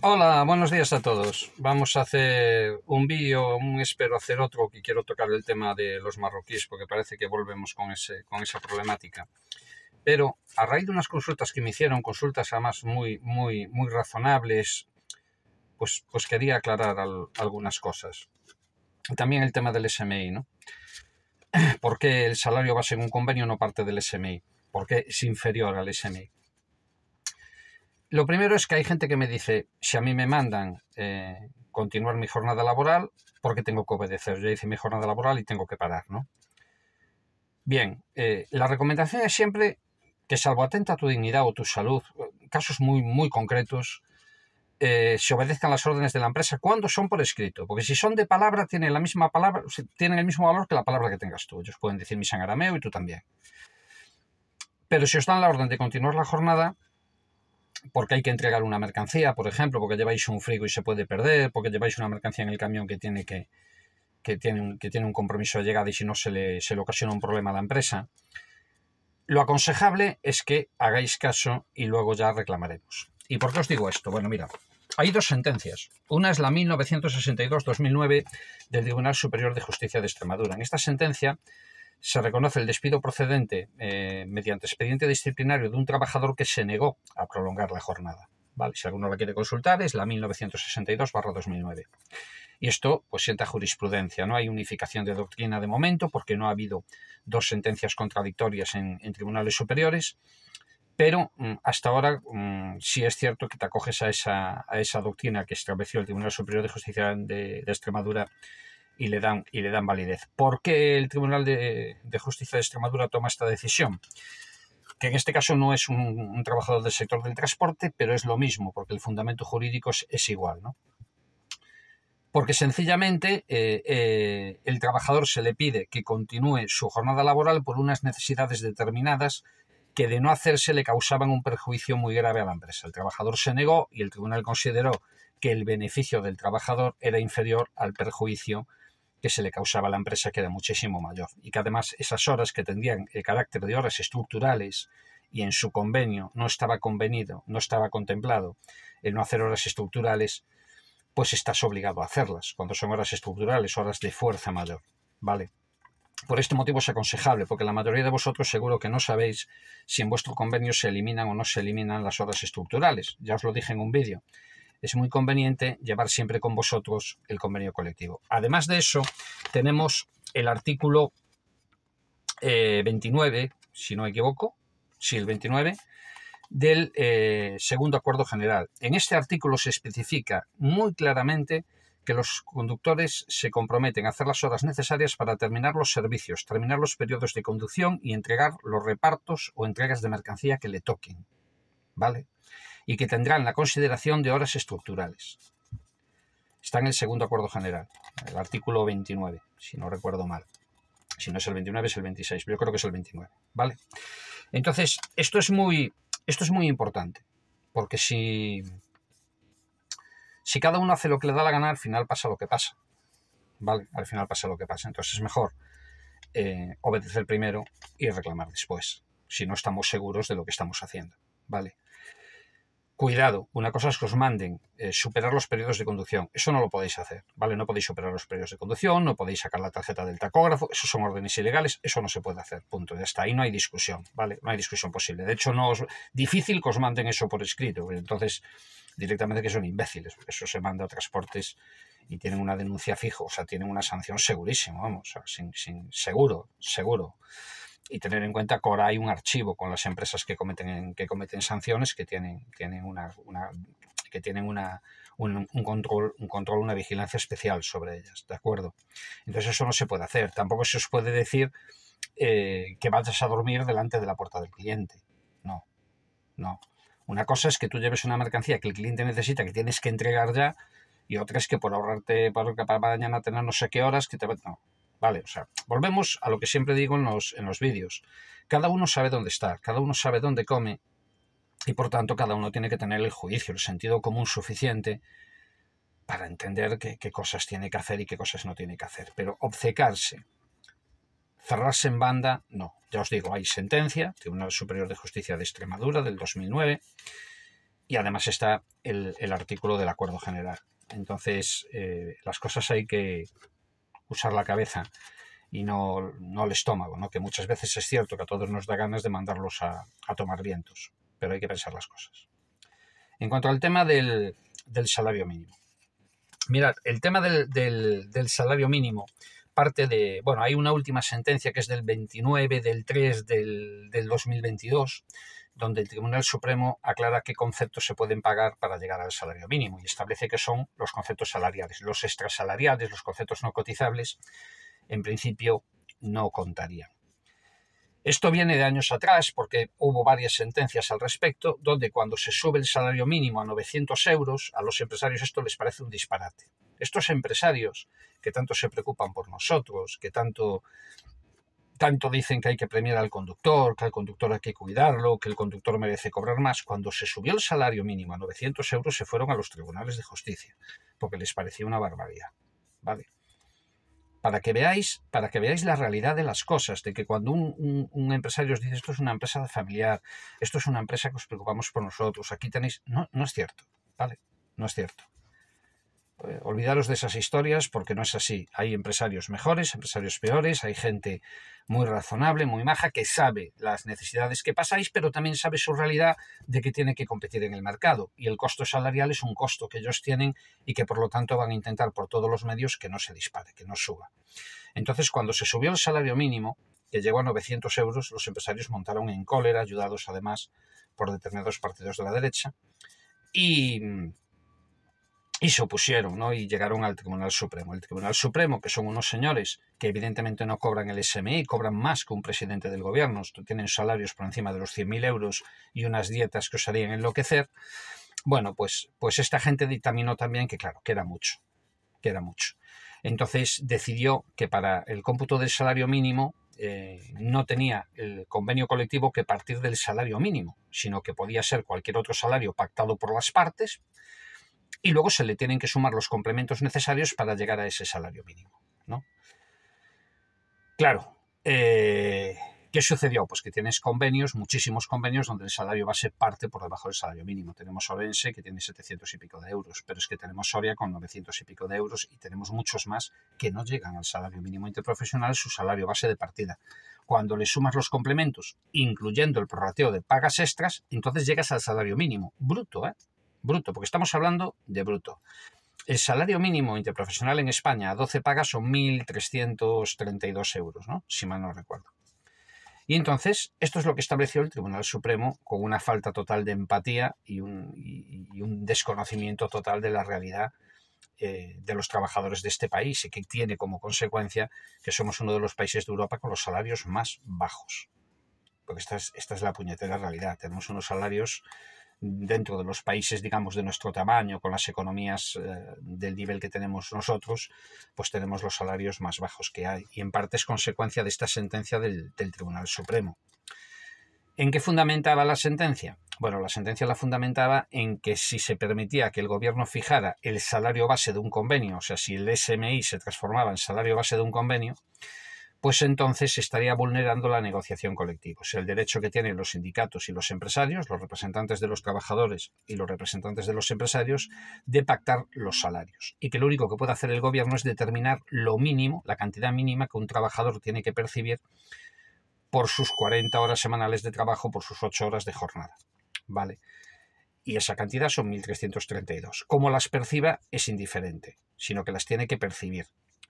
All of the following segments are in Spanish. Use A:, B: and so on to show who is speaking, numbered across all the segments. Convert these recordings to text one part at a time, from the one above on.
A: Hola, buenos días a todos. Vamos a hacer un vídeo, espero hacer otro, que quiero tocar el tema de los marroquíes porque parece que volvemos con esa problemática. Pero a raíz de unas consultas que me hicieron, consultas además muy razonables, pues quería aclarar algunas cosas. También el tema del SMI, ¿no? ¿Por qué el salario base en un convenio no parte del SMI? ¿Por qué es inferior al SMI? Lo primero es que hay gente que me dice, si a mí me mandan continuar mi jornada laboral, ¿por qué tengo que obedecer? Yo hice mi jornada laboral y tengo que parar, ¿no? Bien, la recomendación es siempre que, salvo atenta a tu dignidad o tu salud, casos muy concretos, se obedezcan las órdenes de la empresa cuando son por escrito, porque si son de palabra tienen la misma palabra, tienen el mismo valor que la palabra que tengas tú. Ellos pueden decir misa en arameo y tú también. Pero si os dan la orden de continuar la jornada, porque hay que entregar una mercancía, por ejemplo, porque lleváis un frigo y se puede perder, porque lleváis una mercancía en el camión que tiene un compromiso de llegada y si no se le ocasiona un problema a la empresa, lo aconsejable es que hagáis caso y luego ya reclamaremos. ¿Y por qué os digo esto? Bueno, mira, hay dos sentencias. Una es la 1962-2009 del Tribunal Superior de Justicia de Extremadura. En esta sentencia se reconoce el despido procedente mediante expediente disciplinario de un trabajador que se negó a prolongar la jornada. ¿Vale? Si alguno la quiere consultar, es la 1962-2009. Y esto pues sienta jurisprudencia. No hay unificación de doctrina de momento porque no ha habido dos sentencias contradictorias en tribunales superiores, pero hasta ahora sí es cierto que te acoges a esa doctrina que estableció el Tribunal Superior de Justicia de Extremadura y le dan validez. ¿Por qué el Tribunal de Justicia de Extremadura toma esta decisión? Que en este caso no es un trabajador del sector del transporte, pero es lo mismo, porque el fundamento jurídico es igual, ¿no? Porque sencillamente el trabajador se le pide que continúe su jornada laboral por unas necesidades determinadas que, de no hacerse, le causaban un perjuicio muy grave a la empresa. El trabajador se negó y el tribunal consideró que el beneficio del trabajador era inferior al perjuicio que se le causaba a la empresa, que era muchísimo mayor, y que además esas horas, que tendrían el carácter de horas estructurales y en su convenio no estaba contemplado el no hacer horas estructurales, pues estás obligado a hacerlas cuando son horas estructurales, horas de fuerza mayor, ¿vale? Por este motivo es aconsejable, porque la mayoría de vosotros seguro que no sabéis si en vuestro convenio se eliminan o no se eliminan las horas estructurales. Ya os lo dije en un vídeo. Es muy conveniente llevar siempre con vosotros el convenio colectivo. Además de eso, tenemos el artículo 29, si no me equivoco, sí, el 29, del segundo acuerdo general. En este artículo se especifica muy claramente que los conductores se comprometen a hacer las horas necesarias para terminar los servicios, terminar los periodos de conducción y entregar los repartos o entregas de mercancía que le toquen, ¿vale? Y que tendrán la consideración de horas estructurales. Está en el segundo acuerdo general, el artículo 29, si no recuerdo mal. Si no es el 29, es el 26, pero yo creo que es el 29, ¿vale? Entonces, esto es muy importante, porque si cada uno hace lo que le da la gana, al final pasa lo que pasa, ¿vale? Al final pasa lo que pasa. Entonces es mejor obedecer primero y reclamar después, si no estamos seguros de lo que estamos haciendo, ¿vale? Cuidado, una cosa es que os manden superar los periodos de conducción. Eso no lo podéis hacer, ¿vale? No podéis superar los periodos de conducción, no podéis sacar la tarjeta del tacógrafo, eso son órdenes ilegales, eso no se puede hacer, punto. Y hasta ahí no hay discusión, ¿vale? No hay discusión posible. De hecho, difícil que os manden eso por escrito, entonces directamente que son imbéciles, porque eso se manda a transportes y tienen una denuncia fijo, o sea, tienen una sanción segurísima, vamos, o sea, seguro. Y tener en cuenta que ahora hay un archivo con las empresas que cometen sanciones que tienen un control, una vigilancia especial sobre ellas, ¿de acuerdo? Entonces eso no se puede hacer. Tampoco se os puede decir que vayas a dormir delante de la puerta del cliente. No. Una cosa es que tú lleves una mercancía que el cliente necesita, que tienes que entregar ya, y otra es que por ahorrarte para mañana tener no sé qué horas, no. Vale, o sea, volvemos a lo que siempre digo en los vídeos. Cada uno sabe dónde está, cada uno sabe dónde come y por tanto cada uno tiene que tener el juicio, el sentido común suficiente para entender qué cosas tiene que hacer y qué cosas no tiene que hacer. Pero obcecarse, cerrarse en banda, no. Ya os digo, hay sentencia, Tribunal Superior de Justicia de Extremadura del 2009, y además está el artículo del acuerdo general. Entonces, las cosas hay que usar la cabeza y no el estómago, ¿no? Que muchas veces es cierto que a todos nos da ganas de mandarlos a tomar vientos, pero hay que pensar las cosas. En cuanto al tema del salario mínimo. Mirad, el tema del salario mínimo parte de... Bueno, hay una última sentencia que es del 29 del 3 del 2022, donde el Tribunal Supremo aclara qué conceptos se pueden pagar para llegar al salario mínimo y establece que son los conceptos salariales. Los extrasalariales, los conceptos no cotizables, en principio no contarían. Esto viene de años atrás porque hubo varias sentencias al respecto, donde cuando se sube el salario mínimo a 900 euros, a los empresarios esto les parece un disparate. Estos empresarios que tanto se preocupan por nosotros, que tanto dicen que hay que premiar al conductor, que al conductor hay que cuidarlo, que el conductor merece cobrar más, cuando se subió el salario mínimo a 900 euros se fueron a los tribunales de justicia, porque les parecía una barbaridad. ¿Vale? Para que veáis la realidad de las cosas, de que cuando un empresario os dice esto es una empresa familiar, esto es una empresa que os preocupamos por nosotros, aquí tenéis... No es cierto, ¿vale? No es cierto. Olvidaros de esas historias porque no es así. Hay empresarios mejores, empresarios peores, hay gente muy razonable, muy maja, que sabe las necesidades que pasáis, pero también sabe su realidad de que tiene que competir en el mercado. Y el costo salarial es un costo que ellos tienen y que por lo tanto van a intentar por todos los medios que no se dispare, que no suba. Entonces, cuando se subió el salario mínimo, que llegó a 900 euros, los empresarios montaron en cólera, ayudados además por determinados partidos de la derecha, y se opusieron, ¿no? Y llegaron al Tribunal Supremo. El Tribunal Supremo, que son unos señores que evidentemente no cobran el SMI, cobran más que un presidente del gobierno, tienen salarios por encima de los 100.000 euros y unas dietas que os harían enloquecer. Bueno, pues esta gente dictaminó también que, claro, que era mucho. Entonces decidió que para el cómputo del salario mínimo no tenía el convenio colectivo que partir del salario mínimo, sino que podía ser cualquier otro salario pactado por las partes, y luego se le tienen que sumar los complementos necesarios para llegar a ese salario mínimo, ¿no? Claro, ¿qué sucedió? Pues que tienes convenios, muchísimos convenios, donde el salario base parte por debajo del salario mínimo. Tenemos Orense, que tiene 700 y pico de euros, pero es que tenemos Soria con 900 y pico de euros y tenemos muchos más que no llegan al salario mínimo interprofesional, su salario base de partida. Cuando le sumas los complementos, incluyendo el prorrateo de pagas extras, entonces llegas al salario mínimo. Bruto, ¿eh? Bruto, porque estamos hablando de bruto. El salario mínimo interprofesional en España a 12 pagas son 1.332 euros, ¿no? Si mal no recuerdo. Y entonces, esto es lo que estableció el Tribunal Supremo con una falta total de empatía y un desconocimiento total de la realidad de los trabajadores de este país, y que tiene como consecuencia que somos uno de los países de Europa con los salarios más bajos. Porque esta es la puñetera realidad. Tenemos unos salarios dentro de los países, digamos, de nuestro tamaño, con las economías del nivel que tenemos nosotros, pues tenemos los salarios más bajos que hay. Y en parte es consecuencia de esta sentencia del Tribunal Supremo. ¿En qué fundamentaba la sentencia? Bueno, la sentencia la fundamentaba en que si se permitía que el gobierno fijara el salario base de un convenio, o sea, si el SMI se transformaba en salario base de un convenio, pues entonces se estaría vulnerando la negociación colectiva, o sea, el derecho que tienen los sindicatos y los empresarios, los representantes de los trabajadores y los representantes de los empresarios, de pactar los salarios. Y que lo único que puede hacer el gobierno es determinar lo mínimo, la cantidad mínima que un trabajador tiene que percibir por sus 40 horas semanales de trabajo, por sus 8 horas de jornada. ¿Vale? Y esa cantidad son 1.332. Cómo las perciba es indiferente, sino que las tiene que percibir.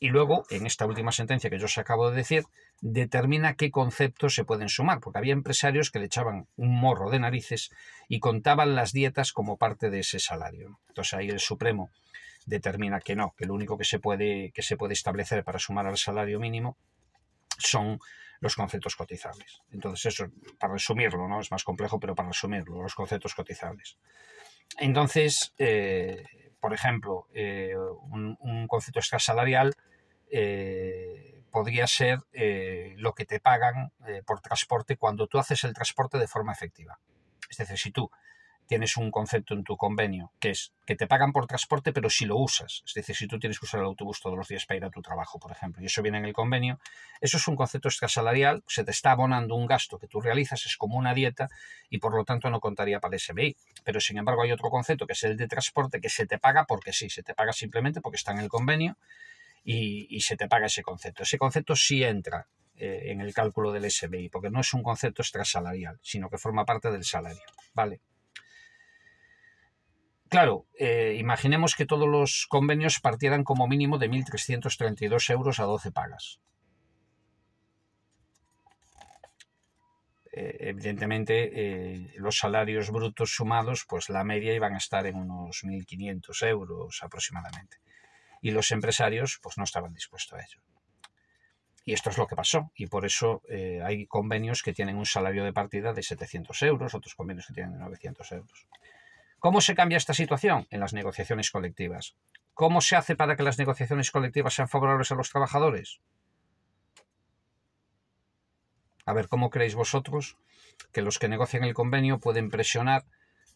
A: Y luego, en esta última sentencia que yo os acabo de decir, determina qué conceptos se pueden sumar, porque había empresarios que le echaban un morro de narices y contaban las dietas como parte de ese salario. Entonces ahí el Supremo determina que no, que lo único que se puede establecer para sumar al salario mínimo son los conceptos cotizables. Entonces eso, para resumirlo, ¿no? Es más complejo, pero para resumirlo, los conceptos cotizables. Entonces, por ejemplo, un concepto extrasalarial podría ser lo que te pagan por transporte cuando tú haces el transporte de forma efectiva. Es decir, si tú tienes un concepto en tu convenio que es que te pagan por transporte, pero si lo usas. Es decir, si tú tienes que usar el autobús todos los días para ir a tu trabajo, por ejemplo, y eso viene en el convenio, eso es un concepto extrasalarial, se te está abonando un gasto que tú realizas, es como una dieta y por lo tanto no contaría para el SMI. Pero sin embargo hay otro concepto que es el de transporte que se te paga porque sí, se te paga simplemente porque está en el convenio y se te paga ese concepto. Ese concepto sí entra en el cálculo del SMI, porque no es un concepto extrasalarial, sino que forma parte del salario, ¿vale? Claro, imaginemos que todos los convenios partieran como mínimo de 1.332 euros a 12 pagas. Evidentemente, los salarios brutos sumados, pues la media iban a estar en unos 1.500 euros aproximadamente. Y los empresarios, pues no estaban dispuestos a ello. Y esto es lo que pasó. Y por eso hay convenios que tienen un salario de partida de 700 euros, otros convenios que tienen de 900 euros. ¿Cómo se cambia esta situación? En las negociaciones colectivas. ¿Cómo se hace para que las negociaciones colectivas sean favorables a los trabajadores? A ver, ¿cómo creéis vosotros que los que negocian el convenio pueden presionar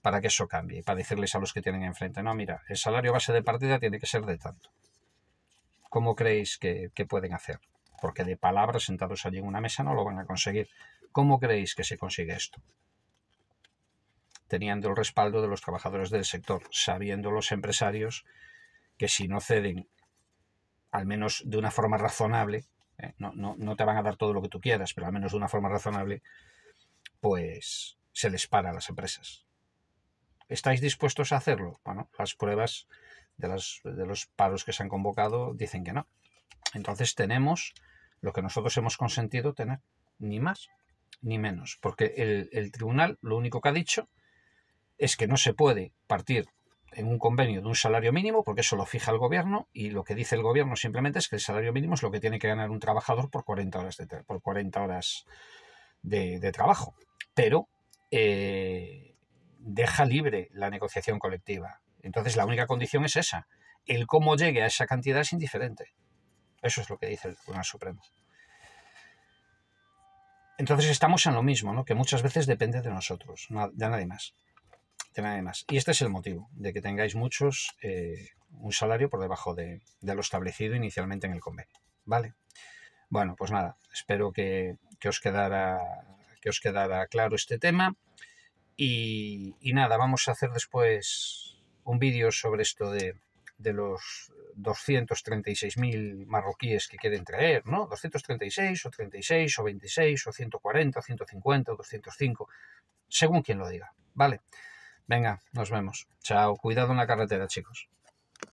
A: para que eso cambie? Y para decirles a los que tienen enfrente, no, mira, el salario base de partida tiene que ser de tanto. ¿Cómo creéis que pueden hacer? Porque de palabras sentados allí en una mesa no lo van a conseguir. ¿Cómo creéis que se consigue esto? Teniendo el respaldo de los trabajadores del sector, sabiendo los empresarios que si no ceden, al menos de una forma razonable, no te van a dar todo lo que tú quieras, pero al menos de una forma razonable, pues se les para a las empresas. ¿Estáis dispuestos a hacerlo? Bueno, las pruebas de los paros que se han convocado dicen que no. Entonces tenemos lo que nosotros hemos consentido tener, ni más ni menos, porque el tribunal lo único que ha dicho es que no se puede partir en un convenio de un salario mínimo, porque eso lo fija el gobierno, y lo que dice el gobierno simplemente es que el salario mínimo es lo que tiene que ganar un trabajador por 40 horas de trabajo. Pero deja libre la negociación colectiva. Entonces la única condición es esa. El cómo llegue a esa cantidad es indiferente. Eso es lo que dice el Tribunal Supremo. Entonces estamos en lo mismo, ¿no? Que muchas veces depende de nosotros, de nadie más. Y este es el motivo de que tengáis muchos un salario por debajo de lo establecido inicialmente en el convenio, ¿vale? Bueno, pues nada, espero que os quedara claro este tema y nada, vamos a hacer después un vídeo sobre esto de los 236.000 marroquíes que quieren traer, ¿no? 236 o 36 o 26 o 140 o 150 o 205, según quien lo diga, ¿vale? Venga, nos vemos. Chao. Cuidado en la carretera, chicos.